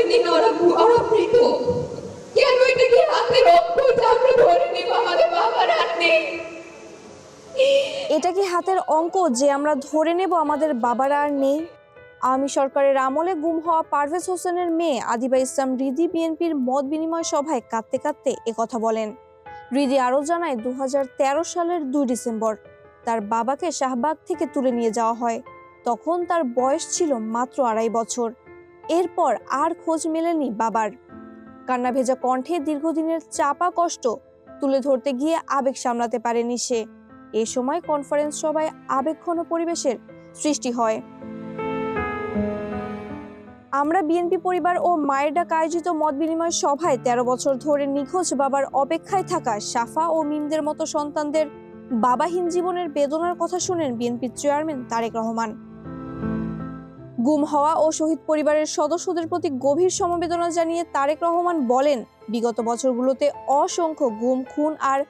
ধরিনি না, ওরা মৃত। কেন এটাকে হাতের অঙ্ক যে আমরা ধরে নেব আমাদের বাবার আর নেই? এটা কি হাতের অঙ্ক যে আমরা ধরে নেব আমাদের বাবারা আর নেই? আওয়ামী সরকারের আমলে গুম হওয়া পারভেজ হোসেনের মেয়ে আদিবা ইসলাম রিদি বিএনপির মত বিনিময় সভায় কাঁদতে কাঁদতে একথা বলেন। রিদি আরও জানায়, 2013 সালের 2 ডিসেম্বর তার বাবাকে শাহবাগ থেকে তুলে নিয়ে যাওয়া হয়। তখন তার বয়স ছিল মাত্র 2.5 বছর। এরপর আর খোঁজ মেলেনি বাবার। কান্না ভেজা কণ্ঠে দীর্ঘদিনের চাপা কষ্ট তুলে ধরতে গিয়ে আবেগ সামলাতে পারেনি সে। এ সময় কনফারেন্স সভায় আবেগঘন পরিবেশের সৃষ্টি হয়। আমরা বিএনপি পরিবার ও মায়ের ডাক আয়োজিত মত বিনিময় সভায় 13 বছর ধরে নিখোঁজ বাবার অপেক্ষায় থাকা সাফা ও মিমদের মতো সন্তানদের বাবাহীন জীবনের বেদনার কথা শুনেন বিএনপির চেয়ারম্যান তারেক রহমান। গুম হওয়া ও শহীদ পরিবারের সদস্যদের প্রতি গভীর সমবেদনা জানিয়ে তারেক রহমান বলেন, বিগত বছরগুলোতে অসংখ্য গুম, খুন আর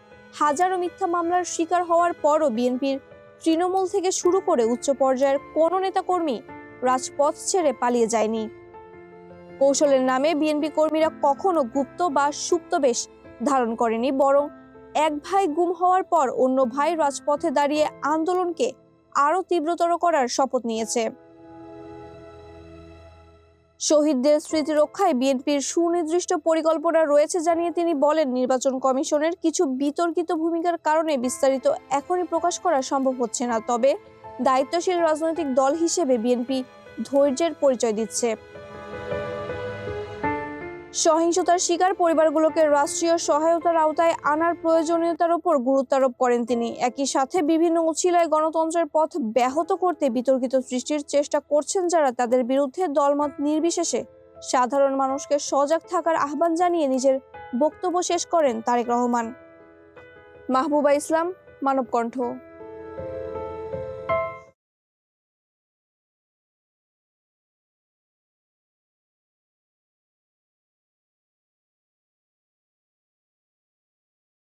হাজারো মিথ্যা মামলার শিকার হওয়ার পরও বিএনপির তৃণমূল থেকে শুরু করে উচ্চ পর্যায়ের কোনো নেতাকর্মী রাজপথ ছেড়ে পালিয়ে যায়নি। কৌশলের নামে বিএনপি কর্মীরা কখনো গুপ্ত বা সুপ্ত বেশ ধারণ করেনি, বরং এক ভাই গুম হওয়ার পর অন্য ভাই রাজপথে দাঁড়িয়ে আন্দোলনকে আরো তীব্রতর করার শপথ নিয়েছে। শহীদদের স্মৃতি রক্ষায় বিএনপির সুনির্দিষ্ট পরিকল্পনা রয়েছে জানিয়ে তিনি বলেন, নির্বাচন কমিশনের কিছু বিতর্কিত ভূমিকার কারণে বিস্তারিত এখনই প্রকাশ করা সম্ভব হচ্ছে না। তবে দায়িত্বশীল রাজনৈতিক দল হিসেবে বিএনপি ধৈর্যের পরিচয় দিচ্ছে। সহিংসতার শিকার পরিবারগুলোকে রাষ্ট্রীয় সহায়তার আওতায় আনার প্রয়োজনীয়তার উপর গুরুত্ব আরোপ করেন তিনি। একই সাথে বিভিন্ন উছিলায় গণতন্ত্রের পথ ব্যাহত করতে বিতর্কিত সৃষ্টির চেষ্টা করছেন যারা, তাদের বিরুদ্ধে দলমত নির্বিশেষে সাধারণ মানুষকে সজাগ থাকার আহ্বান জানিয়ে নিজের বক্তব্য শেষ করেন তারেক রহমান। মাহবুবা ইসলাম, মানবকণ্ঠ।